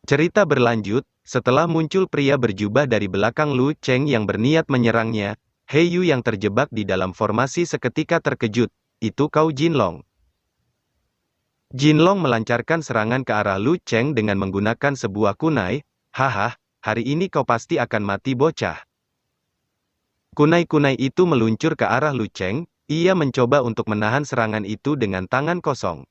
Cerita berlanjut, setelah muncul pria berjubah dari belakang Lu Cheng yang berniat menyerangnya, He Yu yang terjebak di dalam formasi seketika terkejut. Itu kau Jinlong. Jinlong melancarkan serangan ke arah Lu Cheng dengan menggunakan sebuah kunai. Haha, hari ini kau pasti akan mati bocah. Kunai-kunai itu meluncur ke arah Lu Cheng. Ia mencoba untuk menahan serangan itu dengan tangan kosong.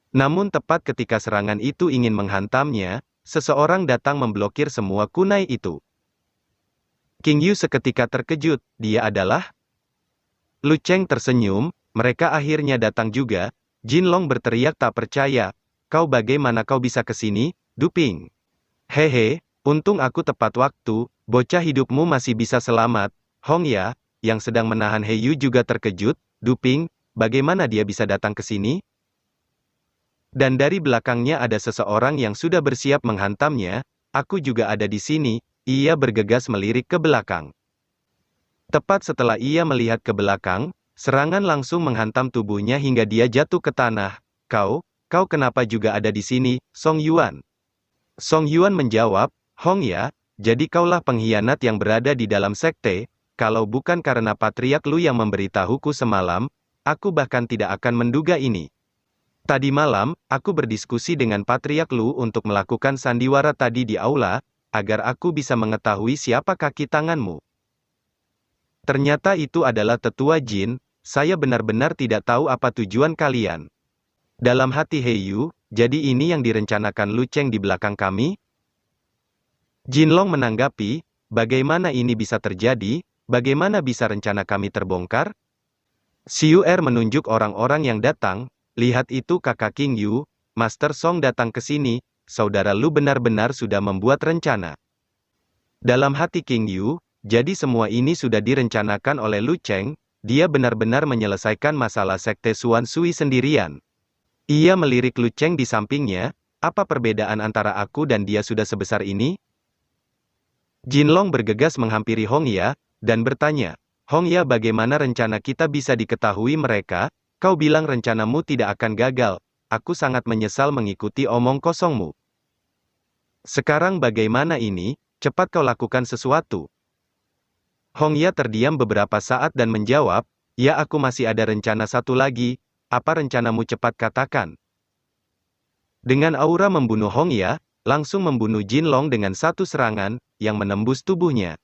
Namun tepat ketika serangan itu ingin menghantamnya, seseorang datang memblokir semua kunai itu. King Yu seketika terkejut, dia adalah? Lu Cheng tersenyum, mereka akhirnya datang juga. Jinlong berteriak tak percaya, kau bagaimana kau bisa ke sini, Duping? Hehe, untung aku tepat waktu, bocah hidupmu masih bisa selamat. Hong Ya, yang sedang menahan He Yu juga terkejut, Duping, bagaimana dia bisa datang ke sini? Dan dari belakangnya ada seseorang yang sudah bersiap menghantamnya, aku juga ada di sini, ia bergegas melirik ke belakang. Tepat setelah ia melihat ke belakang, serangan langsung menghantam tubuhnya hingga dia jatuh ke tanah. Kau kenapa juga ada di sini, Song Yuan? Song Yuan menjawab, Hong Ya, jadi kaulah pengkhianat yang berada di dalam sekte, kalau bukan karena Patriark Lu yang memberitahuku semalam, aku bahkan tidak akan menduga ini. Tadi malam, aku berdiskusi dengan Patriark Lu untuk melakukan sandiwara tadi di aula, agar aku bisa mengetahui siapa kaki tanganmu. Ternyata itu adalah tetua Jin, saya benar-benar tidak tahu apa tujuan kalian. Dalam hati He Yu, jadi ini yang direncanakan Lu Cheng di belakang kami? Jinlong menanggapi, bagaimana ini bisa terjadi, bagaimana bisa rencana kami terbongkar? Xiu Er menunjuk orang-orang yang datang, lihat itu kakak King Yu, Master Song datang ke sini, saudara Lu benar-benar sudah membuat rencana. Dalam hati King Yu, jadi semua ini sudah direncanakan oleh Lu Cheng, dia benar-benar menyelesaikan masalah sekte Xuan Sui sendirian. Ia melirik Lu Cheng di sampingnya, apa perbedaan antara aku dan dia sudah sebesar ini? Jinlong bergegas menghampiri Hong Ya, dan bertanya, Hong Ya bagaimana rencana kita bisa diketahui mereka? Kau bilang rencanamu tidak akan gagal, aku sangat menyesal mengikuti omong kosongmu. Sekarang bagaimana ini, cepat kau lakukan sesuatu. Hong Ya terdiam beberapa saat dan menjawab, ya aku masih ada rencana satu lagi, apa rencanamu cepat katakan. Dengan aura membunuh Hong Ya, langsung membunuh Jinlong dengan satu serangan, yang menembus tubuhnya.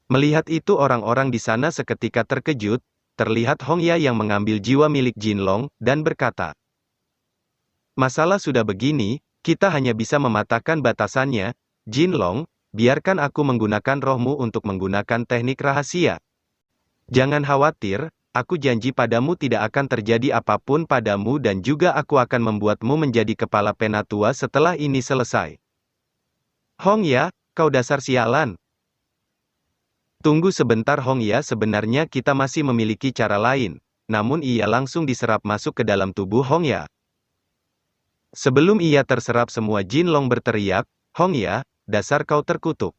Melihat itu orang-orang di sana seketika terkejut, terlihat Hong Ya yang mengambil jiwa milik Jinlong, dan berkata, masalah sudah begini, kita hanya bisa mematahkan batasannya, Jinlong, biarkan aku menggunakan rohmu untuk menggunakan teknik rahasia. Jangan khawatir, aku janji padamu tidak akan terjadi apapun padamu dan juga aku akan membuatmu menjadi kepala penatua setelah ini selesai. Hong Ya, kau dasar sialan. Tunggu sebentar Hong Ya, sebenarnya kita masih memiliki cara lain, namun ia langsung diserap masuk ke dalam tubuh Hong Ya. Sebelum ia terserap semua Jinlong berteriak, Hong Ya, dasar kau terkutuk.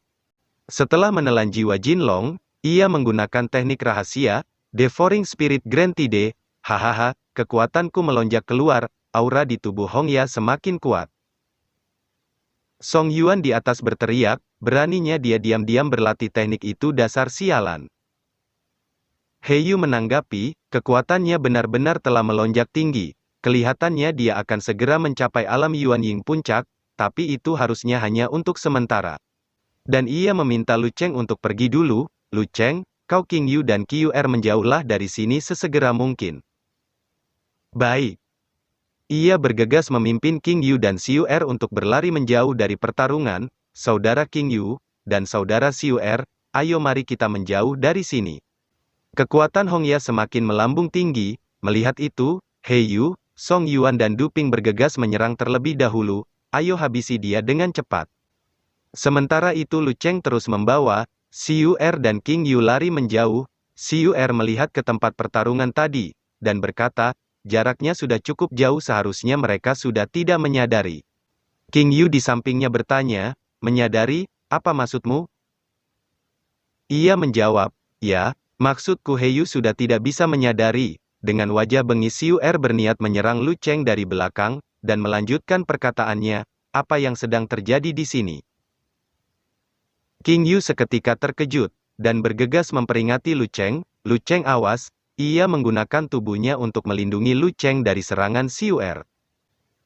Setelah menelan jiwa Jinlong, ia menggunakan teknik rahasia, Devouring Spirit Grantide, hahaha, kekuatanku melonjak keluar, aura di tubuh Hong Ya semakin kuat. Song Yuan di atas berteriak, beraninya dia diam-diam berlatih teknik itu dasar sialan. He Yu menanggapi, kekuatannya benar-benar telah melonjak tinggi, kelihatannya dia akan segera mencapai alam Yuan Ying puncak, tapi itu harusnya hanya untuk sementara. Dan ia meminta Lu Cheng untuk pergi dulu, Lu Cheng, kau King Yu dan Qr menjauhlah dari sini sesegera mungkin. Baik. Ia bergegas memimpin King Yu dan Xiu Er untuk berlari menjauh dari pertarungan, saudara King Yu, dan saudara Xiu Er, ayo mari kita menjauh dari sini. Kekuatan Hong Ya semakin melambung tinggi, melihat itu, He Yu, Song Yuan dan Duping bergegas menyerang terlebih dahulu, ayo habisi dia dengan cepat. Sementara itu Lu Cheng terus membawa, Xiu Er dan King Yu lari menjauh, Xiu Er melihat ke tempat pertarungan tadi, dan berkata, jaraknya sudah cukup jauh seharusnya mereka sudah tidak menyadari. King Yu di sampingnya bertanya, menyadari, apa maksudmu? Ia menjawab, ya, maksudku He Yu sudah tidak bisa menyadari. Dengan wajah bengis Xiu Er berniat menyerang Lu Cheng dari belakang, dan melanjutkan perkataannya, apa yang sedang terjadi di sini? King Yu seketika terkejut, dan bergegas memperingati Lu Cheng, Lu Cheng awas, ia menggunakan tubuhnya untuk melindungi Lu Cheng dari serangan Xiu'er.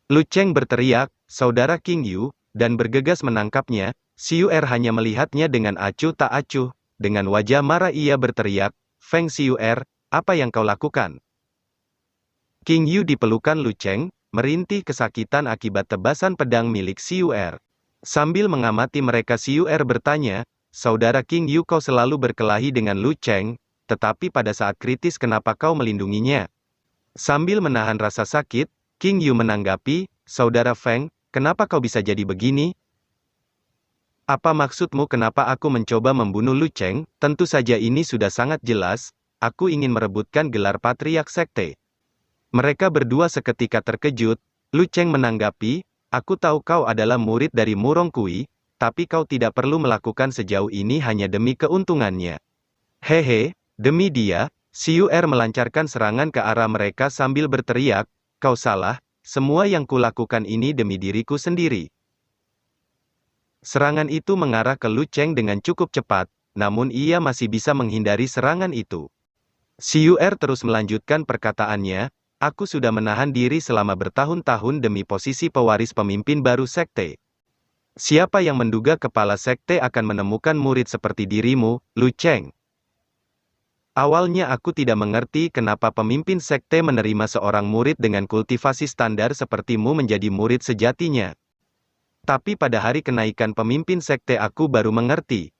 Lu Cheng berteriak, saudara King Yu, dan bergegas menangkapnya. Xiu'er hanya melihatnya dengan acuh tak acuh, dengan wajah marah ia berteriak, Feng Xiu'er, apa yang kau lakukan? King Yu di pelukan Lu Cheng, merintih kesakitan akibat tebasan pedang milik Xiu'er. Sambil mengamati mereka Xiu'er bertanya, saudara King Yu kau selalu berkelahi dengan Lu Cheng, tetapi pada saat kritis kenapa kau melindunginya? Sambil menahan rasa sakit, King Yu menanggapi, saudara Feng, kenapa kau bisa jadi begini? Apa maksudmu kenapa aku mencoba membunuh Lu Cheng? Tentu saja ini sudah sangat jelas, aku ingin merebutkan gelar Patriark Sekte. Mereka berdua seketika terkejut. Lu Cheng menanggapi, aku tahu kau adalah murid dari Murong Kui, tapi kau tidak perlu melakukan sejauh ini hanya demi keuntungannya. Hehe, demi dia, Xiu'er melancarkan serangan ke arah mereka sambil berteriak, kau salah, semua yang kulakukan ini demi diriku sendiri. Serangan itu mengarah ke Lu Cheng dengan cukup cepat, namun ia masih bisa menghindari serangan itu. Xiu'er terus melanjutkan perkataannya, aku sudah menahan diri selama bertahun-tahun demi posisi pewaris pemimpin baru sekte. Siapa yang menduga kepala sekte akan menemukan murid seperti dirimu, Lu Cheng? Awalnya aku tidak mengerti kenapa pemimpin sekte menerima seorang murid dengan kultivasi standar sepertimu menjadi murid sejatinya. Tapi pada hari kenaikan pemimpin sekte aku baru mengerti.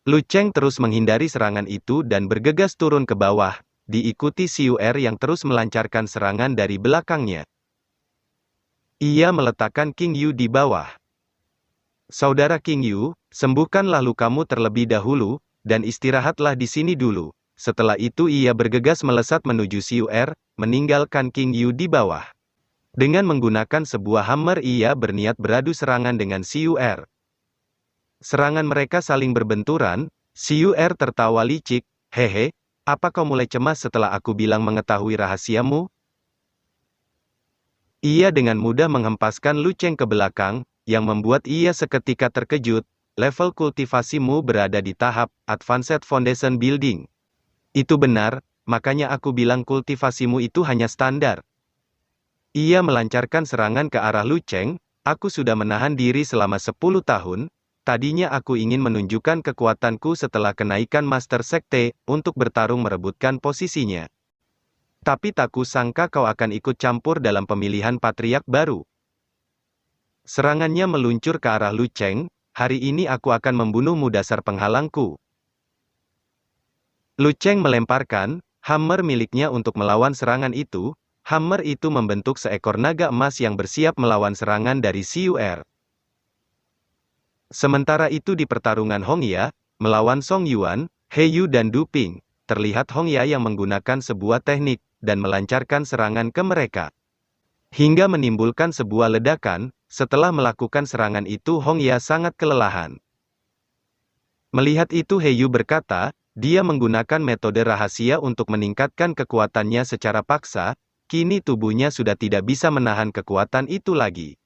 Lu Cheng terus menghindari serangan itu dan bergegas turun ke bawah, diikuti Xiu'er yang terus melancarkan serangan dari belakangnya. Ia meletakkan King Yu di bawah. Saudara King Yu, sembuhkanlah lukamu terlebih dahulu, dan istirahatlah di sini dulu. Setelah itu ia bergegas melesat menuju Xiu'er, meninggalkan King Yu di bawah. Dengan menggunakan sebuah hammer ia berniat beradu serangan dengan Xiu'er. Serangan mereka saling berbenturan, Xiu'er tertawa licik, hehe, apa kau mulai cemas setelah aku bilang mengetahui rahasiamu? Ia dengan mudah menghempaskan Lu Cheng ke belakang, yang membuat ia seketika terkejut, level kultivasimu berada di tahap Advanced Foundation Building. Itu benar, makanya aku bilang kultivasimu itu hanya standar. Ia melancarkan serangan ke arah Lu Cheng, aku sudah menahan diri selama 10 tahun, tadinya aku ingin menunjukkan kekuatanku setelah kenaikan Master Sekte, untuk bertarung merebutkan posisinya. Tapi tak kusangka kau akan ikut campur dalam pemilihan patriark baru. Serangannya meluncur ke arah Lu Cheng, hari ini aku akan membunuhmu dasar penghalangku. Lu Cheng melemparkan hammer miliknya untuk melawan serangan itu. Hammer itu membentuk seekor naga emas yang bersiap melawan serangan dari Xiu'er. Sementara itu di pertarungan Hongya, melawan Song Yuan, He Yu dan Du Ping, terlihat Hongya yang menggunakan sebuah teknik, dan melancarkan serangan ke mereka. Hingga menimbulkan sebuah ledakan, setelah melakukan serangan itu Hongya sangat kelelahan. Melihat itu He Yu berkata, dia menggunakan metode rahasia untuk meningkatkan kekuatannya secara paksa, kini tubuhnya sudah tidak bisa menahan kekuatan itu lagi.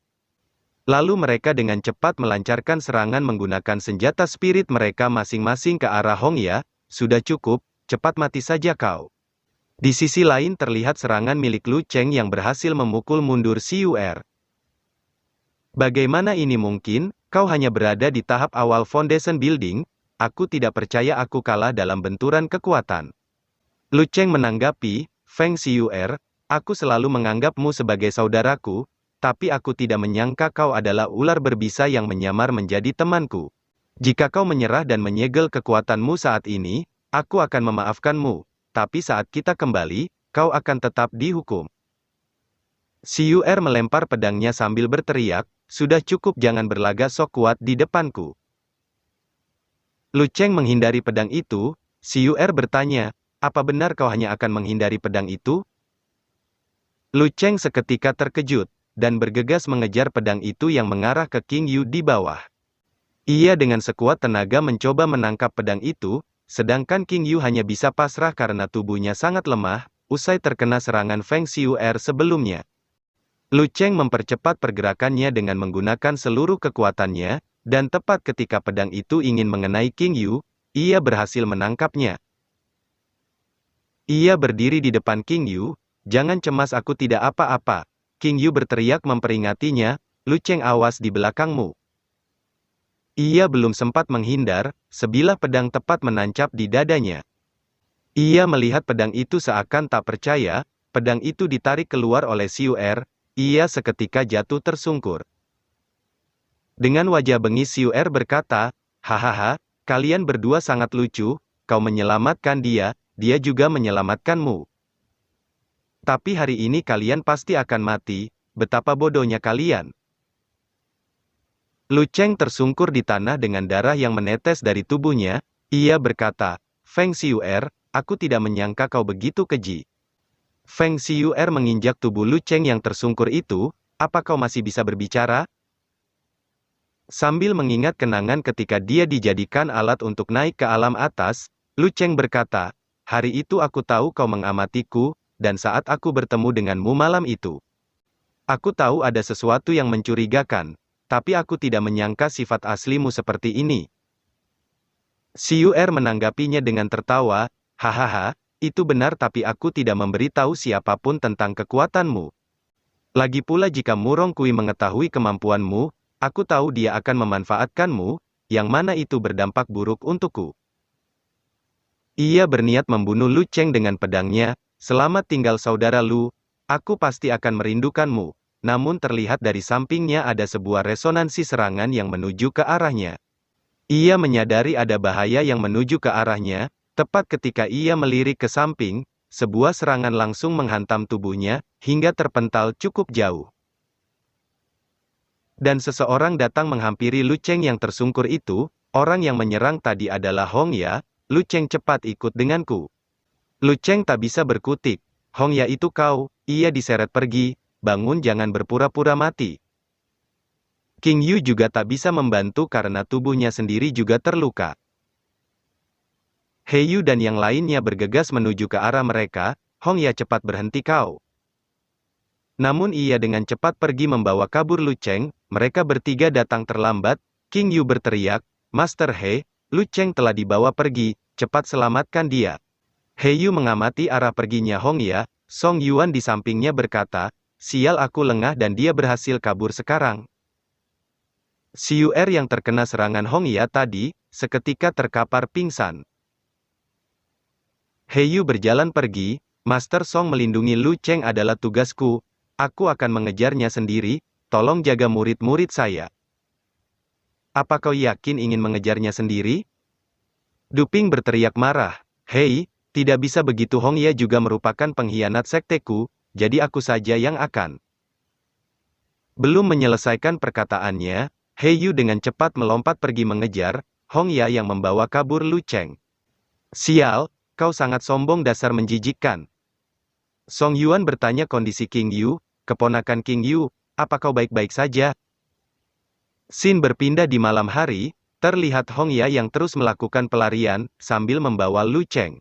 Lalu mereka dengan cepat melancarkan serangan menggunakan senjata spirit mereka masing-masing ke arah Hongya, sudah cukup, cepat mati saja kau. Di sisi lain terlihat serangan milik Lu Cheng yang berhasil memukul mundur Xiu'er. Bagaimana ini mungkin, kau hanya berada di tahap awal foundation building, aku tidak percaya aku kalah dalam benturan kekuatan. Lu Cheng menanggapi, Feng Xiu'er, aku selalu menganggapmu sebagai saudaraku, tapi aku tidak menyangka kau adalah ular berbisa yang menyamar menjadi temanku. Jika kau menyerah dan menyegel kekuatanmu saat ini, aku akan memaafkanmu, tapi saat kita kembali, kau akan tetap dihukum. Xiu'er melempar pedangnya sambil berteriak, sudah cukup jangan berlagak sok kuat di depanku. Lu Cheng menghindari pedang itu, Xiu'er bertanya, apa benar kau hanya akan menghindari pedang itu? Lu Cheng seketika terkejut, dan bergegas mengejar pedang itu yang mengarah ke King Yu di bawah. Ia dengan sekuat tenaga mencoba menangkap pedang itu, sedangkan King Yu hanya bisa pasrah karena tubuhnya sangat lemah, usai terkena serangan Feng Xiu'er sebelumnya. Lu Cheng mempercepat pergerakannya dengan menggunakan seluruh kekuatannya, dan tepat ketika pedang itu ingin mengenai King Yu, ia berhasil menangkapnya. Ia berdiri di depan King Yu, "Jangan cemas, aku tidak apa-apa." King Yu berteriak memperingatinya, "Lu Cheng, awas di belakangmu." Ia belum sempat menghindar, sebilah pedang tepat menancap di dadanya. Ia melihat pedang itu seakan tak percaya, pedang itu ditarik keluar oleh Xiu Er. Ia seketika jatuh tersungkur. Dengan wajah bengis Xiu Er berkata, "Hahaha, kalian berdua sangat lucu, kau menyelamatkan dia, dia juga menyelamatkanmu. Tapi hari ini kalian pasti akan mati, betapa bodohnya kalian." Lu Cheng tersungkur di tanah dengan darah yang menetes dari tubuhnya. Ia berkata, "Feng Xiu Er, aku tidak menyangka kau begitu keji." Feng Xiu Er menginjak tubuh Lu Cheng yang tersungkur itu, "Apa kau masih bisa berbicara?" Sambil mengingat kenangan ketika dia dijadikan alat untuk naik ke alam atas, Lu Cheng berkata, "Hari itu aku tahu kau mengamatiku, dan saat aku bertemu denganmu malam itu, aku tahu ada sesuatu yang mencurigakan, tapi aku tidak menyangka sifat aslimu seperti ini." Xiu Er menanggapinya dengan tertawa, "Hahaha, itu benar, tapi aku tidak memberitahu siapapun tentang kekuatanmu. Lagi pula jika Murong Kui mengetahui kemampuanmu, aku tahu dia akan memanfaatkanmu, yang mana itu berdampak buruk untukku." Ia berniat membunuh Lu Cheng dengan pedangnya. "Selamat tinggal saudara Lu, aku pasti akan merindukanmu." Namun terlihat dari sampingnya ada sebuah resonansi serangan yang menuju ke arahnya. Ia menyadari ada bahaya yang menuju ke arahnya. Tepat ketika ia melirik ke samping, sebuah serangan langsung menghantam tubuhnya, hingga terpental cukup jauh. Dan seseorang datang menghampiri Lu Cheng yang tersungkur itu. Orang yang menyerang tadi adalah Hong Ya. "Lu Cheng, cepat ikut denganku." Lu Cheng tak bisa berkutik. "Hong Ya, itu kau?" Ia diseret pergi. "Bangun, jangan berpura-pura mati." King Yu juga tak bisa membantu karena tubuhnya sendiri juga terluka. He Yu dan yang lainnya bergegas menuju ke arah mereka. "Hong Ya, cepat berhenti kau." Namun ia dengan cepat pergi membawa kabur Lu Cheng. Mereka bertiga datang terlambat. King Yu berteriak, "Master He, Lu Cheng telah dibawa pergi, cepat selamatkan dia." He Yu mengamati arah perginya Hong Ya. Song Yuan di sampingnya berkata, "Sial, aku lengah dan dia berhasil kabur sekarang." Xiu Er yang terkena serangan Hong Ya tadi, seketika terkapar pingsan. He Yu berjalan pergi, "Master Song, melindungi Lu Cheng adalah tugasku. Aku akan mengejarnya sendiri, tolong jaga murid-murid saya." "Apa kau yakin ingin mengejarnya sendiri?" Duping berteriak marah. "Hei, tidak bisa begitu, Hong Ya juga merupakan pengkhianat sekteku, jadi aku saja yang akan." Belum menyelesaikan perkataannya, He Yu dengan cepat melompat pergi mengejar Hong Ya yang membawa kabur Lu Cheng. "Sial, kau sangat sombong, dasar menjijikkan." Song Yuan bertanya kondisi King Yu. "Keponakan King Yu, apa kau baik-baik saja?" Scene berpindah di malam hari, terlihat Hong Ya yang terus melakukan pelarian, sambil membawa Lu Cheng.